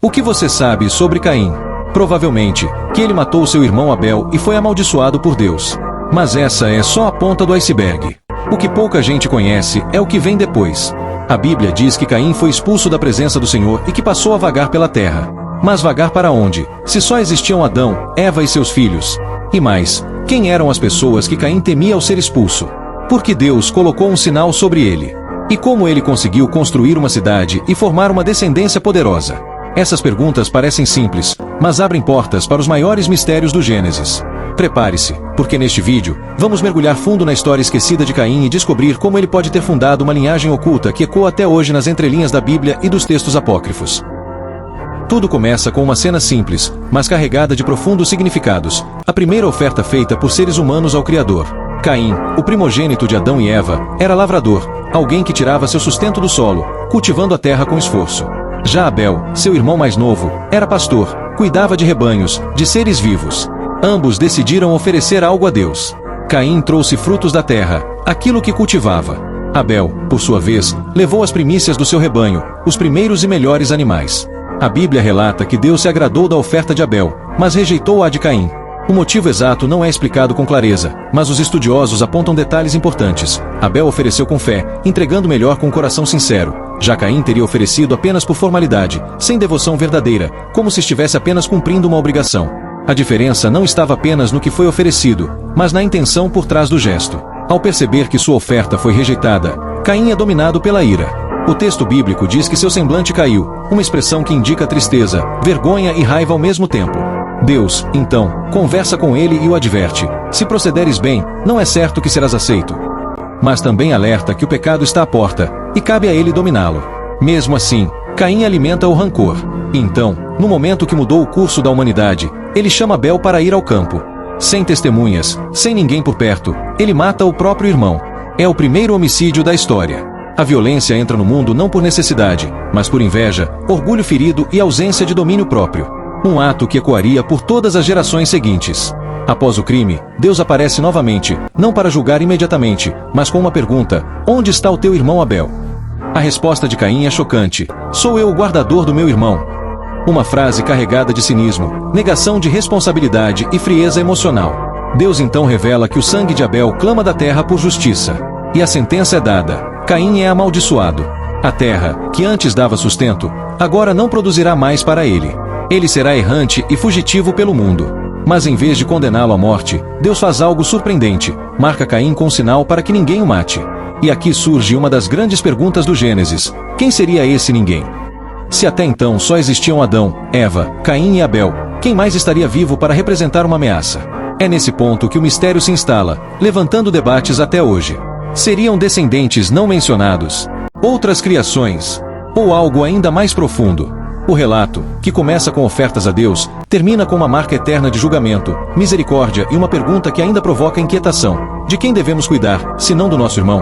O que você sabe sobre Caim? Provavelmente, que ele matou seu irmão Abel e foi amaldiçoado por Deus. Mas essa é só a ponta do iceberg. O que pouca gente conhece é o que vem depois. A Bíblia diz que Caim foi expulso da presença do Senhor e que passou a vagar pela terra. Mas vagar para onde, se só existiam Adão, Eva e seus filhos? E mais, quem eram as pessoas que Caim temia ao ser expulso? Porque Deus colocou um sinal sobre ele. E como ele conseguiu construir uma cidade e formar uma descendência poderosa? Essas perguntas parecem simples, mas abrem portas para os maiores mistérios do Gênesis. Prepare-se, porque neste vídeo, vamos mergulhar fundo na história esquecida de Caim e descobrir como ele pode ter fundado uma linhagem oculta que ecoa até hoje nas entrelinhas da Bíblia e dos textos apócrifos. Tudo começa com uma cena simples, mas carregada de profundos significados. A primeira oferta feita por seres humanos ao Criador. Caim, o primogênito de Adão e Eva, era lavrador, alguém que tirava seu sustento do solo, cultivando a terra com esforço. Já Abel, seu irmão mais novo, era pastor, cuidava de rebanhos, de seres vivos. Ambos decidiram oferecer algo a Deus. Caim trouxe frutos da terra, aquilo que cultivava. Abel, por sua vez, levou as primícias do seu rebanho, os primeiros e melhores animais. A Bíblia relata que Deus se agradou da oferta de Abel, mas rejeitou a de Caim. O motivo exato não é explicado com clareza, mas os estudiosos apontam detalhes importantes. Abel ofereceu com fé, entregando melhor com um coração sincero. Já Caim teria oferecido apenas por formalidade, sem devoção verdadeira, como se estivesse apenas cumprindo uma obrigação. A diferença não estava apenas no que foi oferecido, mas na intenção por trás do gesto. Ao perceber que sua oferta foi rejeitada, Caim é dominado pela ira. O texto bíblico diz que seu semblante caiu, uma expressão que indica tristeza, vergonha e raiva ao mesmo tempo. Deus, então, conversa com ele e o adverte: se procederes bem, não é certo que serás aceito. Mas também alerta que o pecado está à porta, e cabe a ele dominá-lo. Mesmo assim, Caim alimenta o rancor. Então, no momento que mudou o curso da humanidade, ele chama Abel para ir ao campo. Sem testemunhas, sem ninguém por perto, ele mata o próprio irmão. É o primeiro homicídio da história. A violência entra no mundo não por necessidade, mas por inveja, orgulho ferido e ausência de domínio próprio. Um ato que ecoaria por todas as gerações seguintes. Após o crime, Deus aparece novamente, não para julgar imediatamente, mas com uma pergunta: onde está o teu irmão Abel? A resposta de Caim é chocante: sou eu o guardador do meu irmão. Uma frase carregada de cinismo, negação de responsabilidade e frieza emocional. Deus então revela que o sangue de Abel clama da terra por justiça. E a sentença é dada: Caim é amaldiçoado. A terra, que antes dava sustento, agora não produzirá mais para ele. Ele será errante e fugitivo pelo mundo. Mas em vez de condená-lo à morte, Deus faz algo surpreendente: marca Caim com um sinal para que ninguém o mate. E aqui surge uma das grandes perguntas do Gênesis: quem seria esse ninguém? Se até então só existiam Adão, Eva, Caim e Abel, quem mais estaria vivo para representar uma ameaça? É nesse ponto que o mistério se instala, levantando debates até hoje. Seriam descendentes não mencionados? Outras criações? Ou algo ainda mais profundo? O relato, que começa com ofertas a Deus, termina com uma marca eterna de julgamento, misericórdia e uma pergunta que ainda provoca inquietação: de quem devemos cuidar, se não do nosso irmão?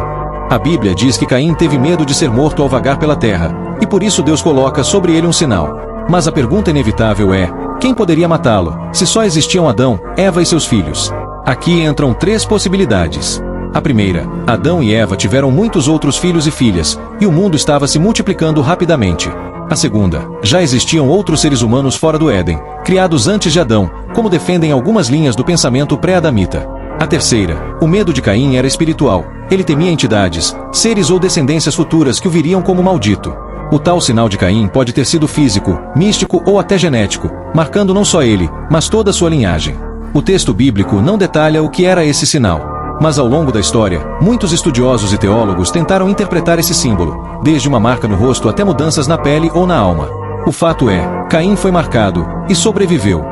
A Bíblia diz que Caim teve medo de ser morto ao vagar pela terra, e por isso Deus coloca sobre ele um sinal. Mas a pergunta inevitável é: quem poderia matá-lo, se só existiam Adão, Eva e seus filhos? Aqui entram três possibilidades. A primeira: Adão e Eva tiveram muitos outros filhos e filhas, e o mundo estava se multiplicando rapidamente. A segunda: já existiam outros seres humanos fora do Éden, criados antes de Adão, como defendem algumas linhas do pensamento pré-adamita. A terceira: o medo de Caim era espiritual. Ele temia entidades, seres ou descendências futuras que o viriam como maldito. O tal sinal de Caim pode ter sido físico, místico ou até genético, marcando não só ele, mas toda a sua linhagem. O texto bíblico não detalha o que era esse sinal. Mas ao longo da história, muitos estudiosos e teólogos tentaram interpretar esse símbolo, desde uma marca no rosto até mudanças na pele ou na alma. O fato é, Caim foi marcado, e sobreviveu.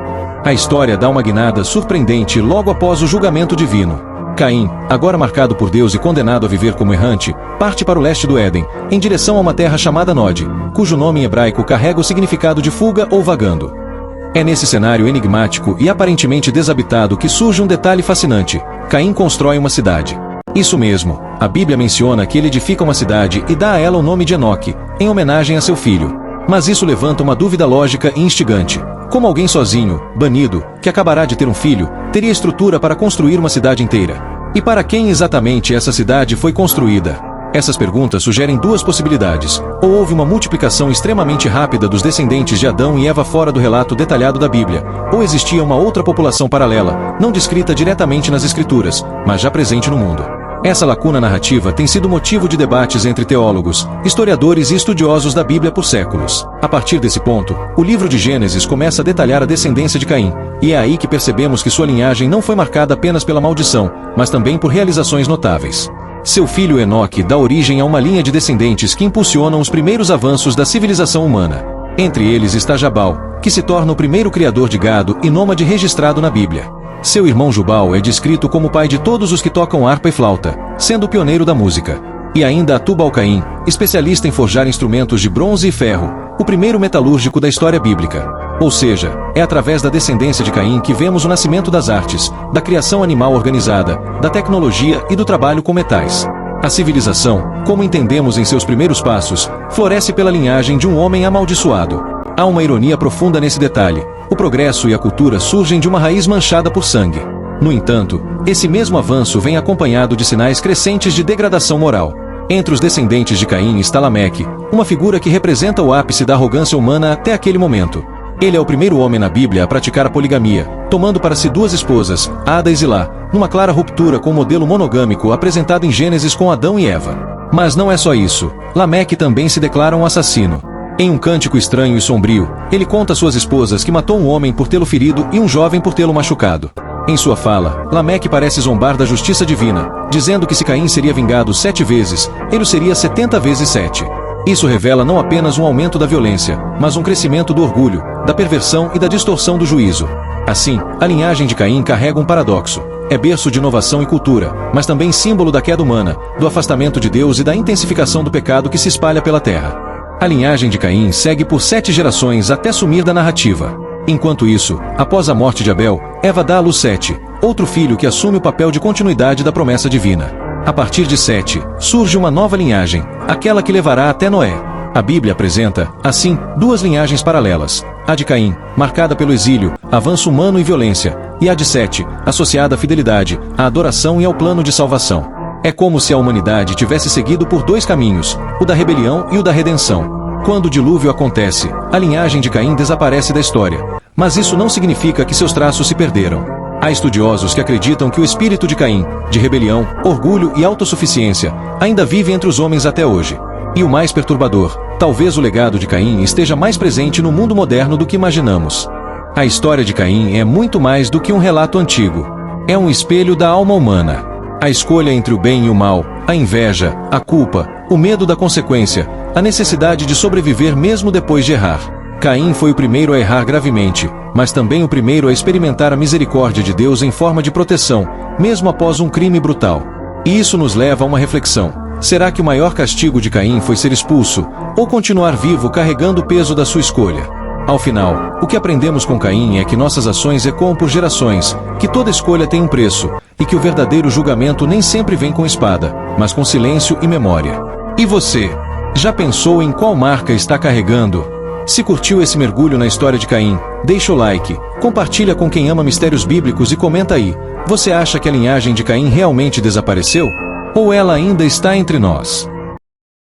A história dá uma guinada surpreendente logo após o julgamento divino. Caim, agora marcado por Deus e condenado a viver como errante, parte para o leste do Éden, em direção a uma terra chamada Nod, cujo nome em hebraico carrega o significado de fuga ou vagando. É nesse cenário enigmático e aparentemente desabitado que surge um detalhe fascinante: Caim constrói uma cidade. Isso mesmo, a Bíblia menciona que ele edifica uma cidade e dá a ela o nome de Enoque, em homenagem a seu filho. Mas isso levanta uma dúvida lógica e instigante: como alguém sozinho, banido, que acabará de ter um filho, teria estrutura para construir uma cidade inteira? E para quem exatamente essa cidade foi construída? Essas perguntas sugerem duas possibilidades: ou houve uma multiplicação extremamente rápida dos descendentes de Adão e Eva fora do relato detalhado da Bíblia, ou existia uma outra população paralela, não descrita diretamente nas Escrituras, mas já presente no mundo. Essa lacuna narrativa tem sido motivo de debates entre teólogos, historiadores e estudiosos da Bíblia por séculos. A partir desse ponto, o livro de Gênesis começa a detalhar a descendência de Caim, e é aí que percebemos que sua linhagem não foi marcada apenas pela maldição, mas também por realizações notáveis. Seu filho Enoque dá origem a uma linha de descendentes que impulsionam os primeiros avanços da civilização humana. Entre eles está Jabal, que se torna o primeiro criador de gado e nômade registrado na Bíblia. Seu irmão Jubal é descrito como pai de todos os que tocam harpa e flauta, sendo o pioneiro da música. E ainda Tubal-Caim, especialista em forjar instrumentos de bronze e ferro, o primeiro metalúrgico da história bíblica. Ou seja, é através da descendência de Caim que vemos o nascimento das artes, da criação animal organizada, da tecnologia e do trabalho com metais. A civilização, como entendemos em seus primeiros passos, floresce pela linhagem de um homem amaldiçoado. Há uma ironia profunda nesse detalhe: o progresso e a cultura surgem de uma raiz manchada por sangue. No entanto, esse mesmo avanço vem acompanhado de sinais crescentes de degradação moral. Entre os descendentes de Caim está Lameque, uma figura que representa o ápice da arrogância humana até aquele momento. Ele é o primeiro homem na Bíblia a praticar a poligamia, tomando para si duas esposas, Ada e Zilá, numa clara ruptura com o modelo monogâmico apresentado em Gênesis com Adão e Eva. Mas não é só isso. Lameque também se declara um assassino. Em um cântico estranho e sombrio, ele conta às suas esposas que matou um homem por tê-lo ferido e um jovem por tê-lo machucado. Em sua fala, Lameque parece zombar da justiça divina, dizendo que se Caim seria vingado 7 vezes, ele o seria 70 vezes 7. Isso revela não apenas um aumento da violência, mas um crescimento do orgulho, da perversão e da distorção do juízo. Assim, a linhagem de Caim carrega um paradoxo. É berço de inovação e cultura, mas também símbolo da queda humana, do afastamento de Deus e da intensificação do pecado que se espalha pela terra. A linhagem de Caim segue por 7 gerações até sumir da narrativa. Enquanto isso, após a morte de Abel, Eva dá à luz Sete, outro filho que assume o papel de continuidade da promessa divina. A partir de Sete, surge uma nova linhagem, aquela que levará até Noé. A Bíblia apresenta, assim, duas linhagens paralelas: a de Caim, marcada pelo exílio, avanço humano e violência, e a de Sete, associada à fidelidade, à adoração e ao plano de salvação. É como se a humanidade tivesse seguido por 2 caminhos, o da rebelião e o da redenção. Quando o dilúvio acontece, a linhagem de Caim desaparece da história. Mas isso não significa que seus traços se perderam. Há estudiosos que acreditam que o espírito de Caim, de rebelião, orgulho e autossuficiência, ainda vive entre os homens até hoje. E o mais perturbador, talvez o legado de Caim esteja mais presente no mundo moderno do que imaginamos. A história de Caim é muito mais do que um relato antigo. É um espelho da alma humana. A escolha entre o bem e o mal, a inveja, a culpa, o medo da consequência, a necessidade de sobreviver mesmo depois de errar. Caim foi o primeiro a errar gravemente, mas também o primeiro a experimentar a misericórdia de Deus em forma de proteção, mesmo após um crime brutal. E isso nos leva a uma reflexão: será que o maior castigo de Caim foi ser expulso, ou continuar vivo carregando o peso da sua escolha? Ao final, o que aprendemos com Caim é que nossas ações ecoam por gerações, que toda escolha tem um preço, e que o verdadeiro julgamento nem sempre vem com espada, mas com silêncio e memória. E você? Já pensou em qual marca está carregando? Se curtiu esse mergulho na história de Caim, deixa o like, compartilha com quem ama mistérios bíblicos e comenta aí: você acha que a linhagem de Caim realmente desapareceu? Ou ela ainda está entre nós?